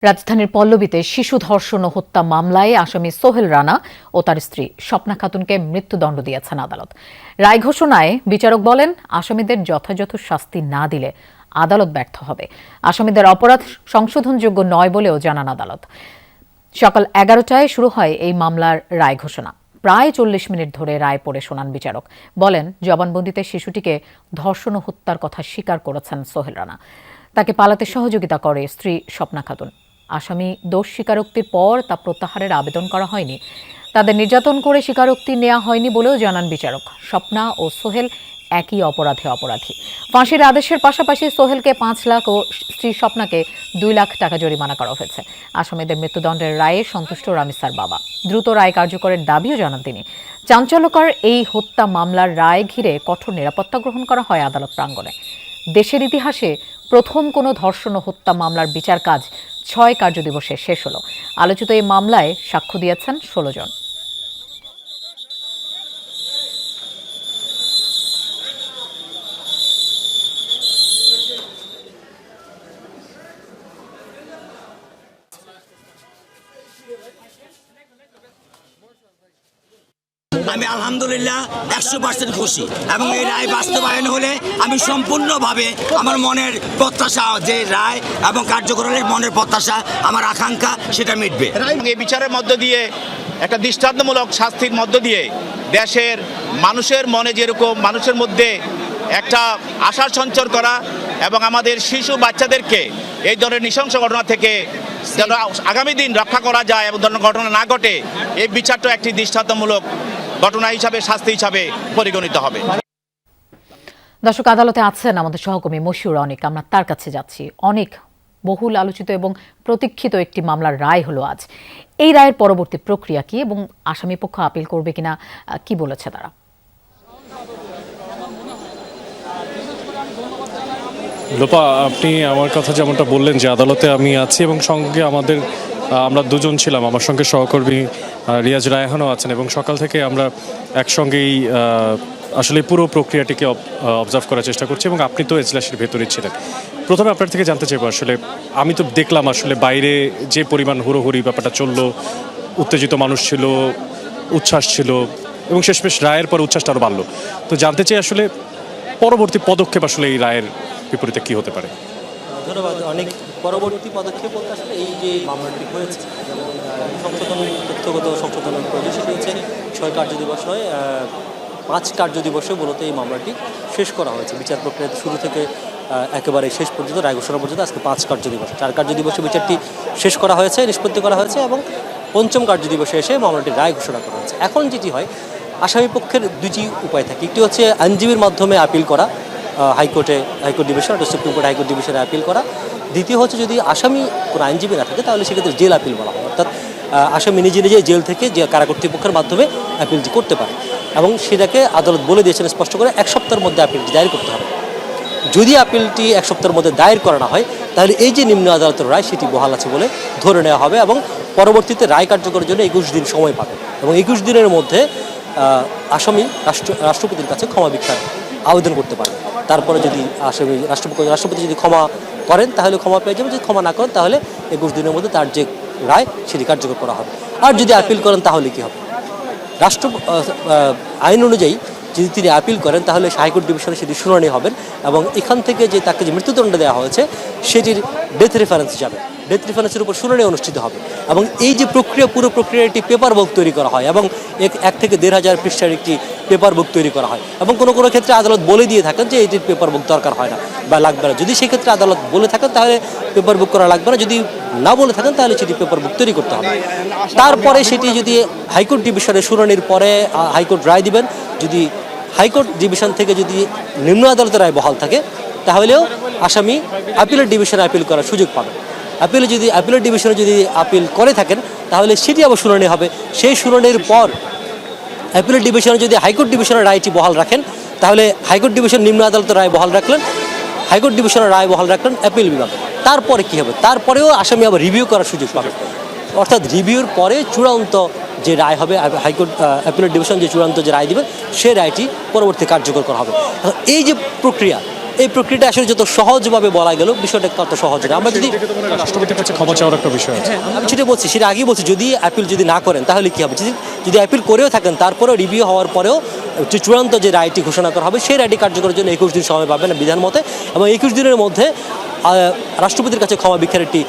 রাজধানীর পল্লবীতে শিশু ধর্ষণ ও হত্যা মামলায় আসামি সোহেল রানা ও তার স্ত্রী স্বপ্না খাতুনকে মৃত্যুদণ্ড দিয়েছেন আদালত। রায় ঘোষণায় বিচারক বলেন, আসামিদের যথাযথ শাস্তি না দিলে আদালত ব্যর্থ হবে। আসামিদের অপরাধ সংশোধনযোগ্য নয় বলেও জানান আদালত। সকাল 11টায় শুরু হয় এই মামলার রায় ঘোষণা। প্রায় 40 মিনিট ধরে রায় পড়ে শোনান বিচারক। বলেন, জবানবন্দিতে শিশুটিকে ধর্ষণ ও হত্যার কথা স্বীকার করেছেন সোহেল রানা। তাকে পালাতে সহযোগিতা করে স্ত্রী স্বপ্না খাতুন। আসামি দোষ স্বীকারোক্তির পর তা প্রত্যাহারের আবেদন করা হয়নি। তাদের নির্যাতন করে স্বীকারোক্তি নেওয়া হয়নি বলেও জানান বিচারক। স্বপ্না ও সোহেল একই অপরাধে অপরাধী। ফাঁসির আদেশের পাশাপাশি সোহেলকে 5 লাখ ও স্ত্রী স্বপ্নাকে 2 লাখ টাকা জরিমানা করা হয়েছে। আসামিদের মৃত্যুদণ্ডের রায়ে সন্তুষ্ট রামিসার বাবা। দ্রুত রায় কার্যকরের দাবিও জানান তিনি। চাঞ্চল্যকর এই হত্যা মামলার রায় ঘিরে কঠোর নিরাপত্তা গ্রহণ করা হয় আদালত প্রাঙ্গণে। দেশের ইতিহাসে প্রথম কোনো ধর্ষণ ও হত্যা মামলার বিচার কাজ 6 কার্যদিবসে শেষ হলো। আলোচিত এই মামলায় সাক্ষ্য দিয়েছেন 16 জন। আমি আলহামদুলিল্লাহ 100% খুশি এবং এই রায় বাস্তবায়ন হলে আমি সম্পূর্ণভাবে আমার মনের প্রত্যাশা, যে রায় এবং কার্যকরের মনের প্রত্যাশা, আমার আকাঙ্ক্ষা সেটা মিটবে। এই বিচারের মধ্য দিয়ে একটা দৃষ্টান্তমূলক শাস্তির মধ্য দিয়ে দেশের মানুষের মনে যেরকম মানুষের মধ্যে একটা আশার সঞ্চার করা এবং আমাদের শিশু বাচ্চাদেরকে এই ধরনের নৃশংস ঘটনা থেকে যেন আগামী দিন রক্ষা করা যায় এবং ধরনের ঘটনা না ঘটে, এই বিচারটা একটি দৃষ্টান্তমূলক ঘটনা হিসাবে, শাস্তি হিসাবে পরিগণিত হবে। দর্শক, আদালতে আছেন আমাদের সহকর্মী মশিউর অনিক। আমরা তার কাছে যাচ্ছি। অনেক বহুল আলোচিত এবং প্রতীক্ষিত একটি মামলার রায় হলো আজ। এই রায়ের পরবর্তী প্রক্রিয়া কি এবং আসামি পক্ষ আপিল করবে কিনা কি বলেছে তারা? লোপা, আপনি আমার কথা যেমনটা বললেন যে আদালতে আমি আছি এবং সঙ্গে আমরা দুজন ছিলাম, আমার সঙ্গে সহকর্মী রিয়াজ রায়হানও আছেন এবং সকাল থেকে আমরা একসঙ্গেই আসলে পুরো প্রক্রিয়াটিকে অবজার্ভ করার চেষ্টা করছি এবং আপনি তো এজলাসের ভেতরে ছিলেন। প্রথমে আপনার থেকে জানতে চাইবো, আসলে আমি তো দেখলাম আসলে বাইরে যে পরিমাণ হুড়োহুড়ি ব্যাপারটা চললো, উত্তেজিত মানুষ ছিল, উচ্ছ্বাস ছিল এবং শেষমেশ রায়ের পর উচ্ছ্বাসটা আরও বাড়লো। তো জানতে চাই আসলে পরবর্তী পদক্ষেপ আসলে এই রায়ের বিপরীতে কী হতে পারে? ধন্যবাদ। অনেক পরবর্তী পদক্ষেপ বলতে আসলে এই যে মামলাটি হয়েছে, তথ্যগত সংশোধনের প্রয়োজন, সেটি হচ্ছে 6 কার্যদিবস নয় 5 কার্যদিবসে মূলত এই মামলাটি শেষ করা হয়েছে। বিচার প্রক্রিয়া শুরু থেকে একেবারে শেষ পর্যন্ত, রায় ঘোষণা পর্যন্ত আজকে 5 কার্যদিবস। 4 কার্যদিবসে বিচারটি শেষ করা হয়েছে, নিষ্পত্তি করা হয়েছে এবং 5ম কার্যদিবসে এসে মামলাটির রায় ঘোষণা করা হয়েছে। এখন যেটি হয়, আসামি পক্ষের দুটি উপায় থাকে। একটি হচ্ছে আইনজীবীর মাধ্যমে আপিল করা, high court division, supreme court high court ডিভিশনে আপিল করা। দ্বিতীয় হচ্ছে, যদি আসামি কোনো আইনজীবী না থাকে তাহলে সেক্ষেত্রে জেল আপিল বলা হয়, অর্থাৎ আসামি নিজে নিজে জেল থেকে যে কারা কর্তৃপক্ষের মাধ্যমে আপিলটি করতে পারে এবং সেটাকে আদালত বলে দিয়েছেন স্পষ্ট করে 1 সপ্তাহের মধ্যে আপিলটি দায়ের করতে হবে। যদি আপিলটি 1 সপ্তাহের মধ্যে দায়ের করা না হয় তাহলে এই যে নিম্ন আদালতের রায় সেটি বহাল আছে বলে ধরে নেওয়া হবে এবং পরবর্তীতে রায় কার্যকরের জন্য 21 দিন সময় পাবে এবং 21 দিনের মধ্যে আসামি রাষ্ট্রপতির কাছে ক্ষমা ভিক্ষার আবেদন করতে পারে। তারপরে যদি আসামি রাষ্ট্রপতি যদি ক্ষমা করেন তাহলে ক্ষমা পেয়ে যাবে, যদি ক্ষমা না করেন তাহলে 21 দিনের মধ্যে তার যে রায় সেটি কার্যকর করা হবে। আর যদি আপিল করেন তাহলে কি হবে? আইন অনুযায়ী যদি তিনি আপিল করেন তাহলে হাইকোর্ট ডিভিশনে সেটি শুনানি হবেন এবং এখান থেকে যে তাকে যে মৃত্যুদণ্ড দেওয়া হয়েছে সেটির ডেথ রেফারেন্স যাবে, ডেথ রেফারেন্সের উপর শুনানি অনুষ্ঠিত হবে এবং এই যে প্রক্রিয়া, পুরো প্রক্রিয়াটি পেপার বুক তৈরি করা হয় এবং 1 থেকে 1,500 পৃষ্ঠার একটি পেপার বুক তৈরি করা হয় এবং কোনো ক্ষেত্রে আদালত বলে দিয়ে থাকেন যে এটির পেপার বুক দরকার হয় না বা লাগবে না। যদি সেক্ষেত্রে আদালত বলে থাকেন তাহলে পেপার বুক করা লাগবে না, যদি না বলে থাকেন তাহলে সেটি পেপার বুক তৈরি করতে হবে। তারপরে সেটি যদি হাইকোর্ট ডিভিশনে শুনানির পরে হাইকোর্ট রায় দিবেন। যদি হাইকোর্ট ডিভিশন থেকে যদি নিম্ন আদালতের রায় বহাল থাকে তাহলেও আসামি আপিলের ডিভিশনে আপিল করার সুযোগ পাবে। আপিলের ডিভিশনে যদি আপিল করে থাকেন তাহলে সেটি আবার শুনানি হবে। সেই শুনানির পর আপিলের ডিভিশনে যদি হাইকোর্ট ডিভিশনের রায়টি বহাল রাখেন তাহলে হাইকোর্ট ডিভিশন নিম্ন আদালতের রায় বহাল রাখলেন, হাইকোর্ট ডিভিশনের রায় বহাল রাখলেন অ্যাপিল বিভাগ। তারপরে কী হবে? তারপরেও আসামি আবার রিভিউ করার সুযোগ পাবে, অর্থাৎ রিভিউর পরে চূড়ান্ত যে রায় হবে, হাইকোর্ট অ্যাপিলেট ডিভিশন যে চূড়ান্ত যে রায় দেবেন সেই রায়টি পরবর্তী কার্যকর করা হবে। এই যে প্রক্রিয়া, এই প্রক্রিয়াটা আসলে যত সহজভাবে বলা গেল বিষয়টা তত সহজ না। আমরা যদি রাষ্ট্রপতির কাছে ক্ষমা চাওয়ার একটা বিষয় আছে। আমি সেটা বলছি, সেটা আগেই বলছি, যদি অ্যাপিল যদি না করেন তাহলে কী হবে, যদি অ্যাপিল করেও থাকেন তারপরেও রিভিউ হওয়ার পরেও যে চূড়ান্ত যে রায়টি ঘোষণা করা হবে সেই রায়টি কার্যকরের জন্য 21 দিন সময় পাবেন বিধান মতে, এবং 21 দিনের মধ্যে রাষ্ট্রপতির কাছে ক্ষমা ভিক্ষার একটি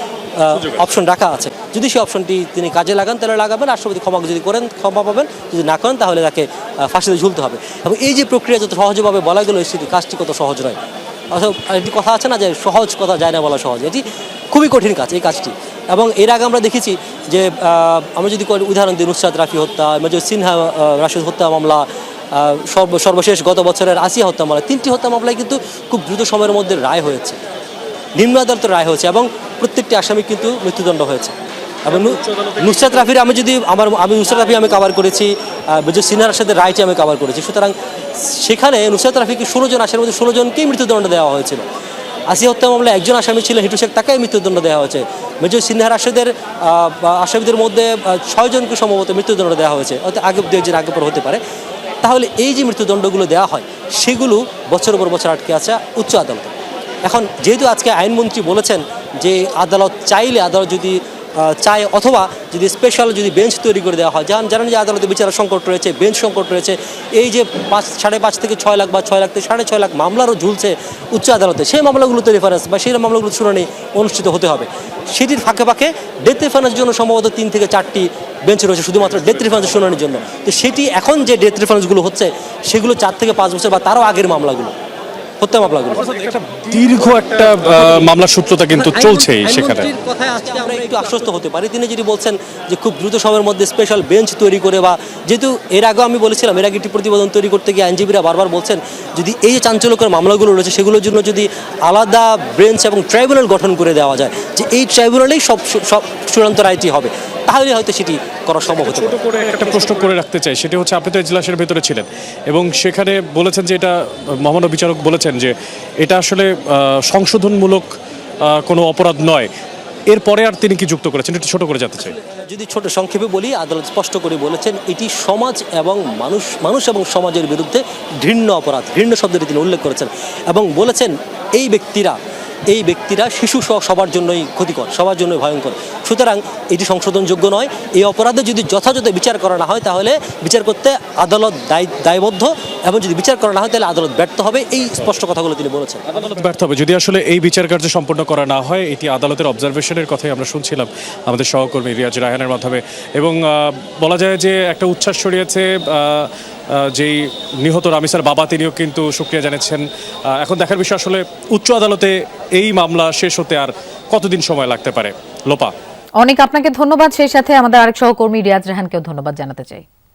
অপশন রাখা আছে। যদি সেই অপশনটি তিনি কাজে লাগান তাহলে লাগাবেন, রাষ্ট্রপতি ক্ষমা যদি করেন ক্ষমা পাবেন, যদি না করেন তাহলে তাকে ফাঁসিতে ঝুলতে হবে। এবং এই যে প্রক্রিয়া যত সহজভাবে বলা গেল সেটি কাজটি কত সহজ নয়। অর্থাৎ একটি কথা আছে না যে সহজ কথা যায় না বলা সহজ, এটি খুবই কঠিন কাজ এই কাজটি। এবং এর আগে আমরা দেখেছি যে আমরা যদি উদাহরণ দিই, নুসরাত রাফি হত্যা, মেজর সিনহা রাশিদ হত্যা মামলা, সর্বশেষ গত বছরের আসিয়া হত্যা মামলা, 3টি হত্যা মামলায় কিন্তু খুব দ্রুত সময়ের মধ্যে রায় হয়েছে, নিম্ন আদালতের রায় হয়েছে, এবং প্রত্যেকটি আসামি কিন্তু মৃত্যুদণ্ড হয়েছে। এবং নুসরাত রাফির আমি নুসরাত রাফি আমি কভার করেছি, মেজর সিনহার সাথে রায়টি আমি কভার করেছি। সুতরাং সেখানে নুসরাত রাফিকে 16 জন আসামির মধ্যে 16 জনকেই মৃত্যুদণ্ড দেওয়া হয়েছিল। আসিয়া হত্যা মামলায় একজন আসামি ছিলেন হিটু শেখ, তাকেই মৃত্যুদণ্ড দেওয়া হয়েছে। মেজর সিনহার আসামিদের মধ্যে 6 জনকে সম্ভবত মৃত্যুদণ্ড দেওয়া হয়েছে, হয়তো আগে 2-1 আগে পর হতে পারে। তাহলে এই যে মৃত্যুদণ্ডগুলো দেওয়া হয় সেগুলো বছরের পর বছর আটকে আছে উচ্চ আদালতে। এখন যেহেতু আজকে আইনমন্ত্রী বলেছেন যে আদালত চাইলে, আদালত যদি চায় অথবা যদি স্পেশাল যদি বেঞ্চ তৈরি করে দেওয়া হয়, জানেন যে আদালতে বিচারের সংকট রয়েছে, বেঞ্চ সংকট রয়েছে, এই যে 5.5 থেকে 6 লাখ বা 6 লাখ থেকে 6.5 লাখ মামলারও ঝুলছে উচ্চ আদালতে, সেই মামলাগুলোতে রেফারেন্স বা সেই মামলাগুলোর শুনানি অনুষ্ঠিত হতে হবে। সেটির ফাঁকে ফাঁকে ডেথ রেফারেন্সের জন্য সম্ভবত 3 থেকে 4টি বেঞ্চ রয়েছে শুধুমাত্র ডেথ রেফারেন্সের শুনানির জন্য। তো সেটি এখন যে ডেথ রেফারেন্সগুলো হচ্ছে সেগুলো 4 থেকে 5 বছর বা তারও আগের মামলাগুলো, হত্যা মামলাগুলো। দীর্ঘ একটা মামলার সূত্রতা কিন্তু চলছেই সেখানে। আইনমন্ত্রীর কথায় আজকে আমরা একটু আশ্বস্ত হতে পারি, তিনি যদি বলছেন যে খুব দ্রুত সময়ের মধ্যে স্পেশাল বেঞ্চ তৈরি করে, বা যেহেতু এর আগে আমি বলেছিলাম, এর আগে একটি প্রতিবেদন তৈরি করতে গিয়ে আইনজীবীরা বারবার বলছেন যদি এই যে চাঞ্চল্যকর মামলাগুলো রয়েছে সেগুলোর জন্য যদি আলাদা বেঞ্চ এবং ট্রাইব্যুনাল গঠন করে দেওয়া যায়, যে এই ট্রাইব্যুনালেই সব চূড়ান্ত রায়টি হবে, তাহলে হয়তো সেটি করা সম্ভব হতে পারে। ছোট করে একটা প্রশ্ন করে রাখতে চাই, সেটি হচ্ছে আপনি তো এজলাসের ভেতরে ছিলেন এবং সেখানে বলেছেন যে এটা মহামান্য বিচারক বলেছেন যে এটা আসলে সংশোধনমূলক কোনো অপরাধ নয়। এরপরে আর তিনি কি যুক্ত করেছেন, একটু ছোট করে জানতে চাই। যদি ছোট সংক্ষেপে বলি, আদালত স্পষ্ট করে বলেছেন এটি সমাজ এবং মানুষ এবং সমাজের বিরুদ্ধে ঘৃণ্য অপরাধ, ঘৃণ্য শব্দটি তিনি উল্লেখ করেছেন এবং বলেছেন এই ব্যক্তিরা শিশু সহ সবার জন্যই ক্ষতিকর, সবার জন্যই ভয়ঙ্কর। সুতরাং এটি সংশোধনযোগ্য নয়। এই অপরাধে যদি যথাযথ বিচার করা না হয় তাহলে বিচার করতে আদালত দায়বদ্ধ, এবং যদি বিচার করা না হয় তাহলে আদালত ব্যর্থ হবে। এই স্পষ্ট কথাগুলো তিনি বলেছেন। আদালত ব্যর্থ হবে যদি আসলে এই বিচার কার্য সম্পন্ন করা না হয়। এটি আদালতের অবজারভেশনের কথাই আমরা শুনছিলাম আমাদের সহকর্মী রিয়াজ রায়হানের মাধ্যমে, এবং বলা যায় যে একটা উচ্ছ্বাস ছড়িয়েছে। যেই নিহত রামিসার বাবা তিনিও কিন্তু শুকরিয়া জানাচ্ছেন। এখন দেখার বিষয় আসলে উচ্চ আদালতে এই মামলা শেষ হতে আর কতদিন সময় লাগতে পারে। লোপা, অনেক আপনাকে ধন্যবাদ। সেই সাথে আমাদের আরেক সহকর্মী রিয়াজ রায়হানকেও ধন্যবাদ জানাতে চাই।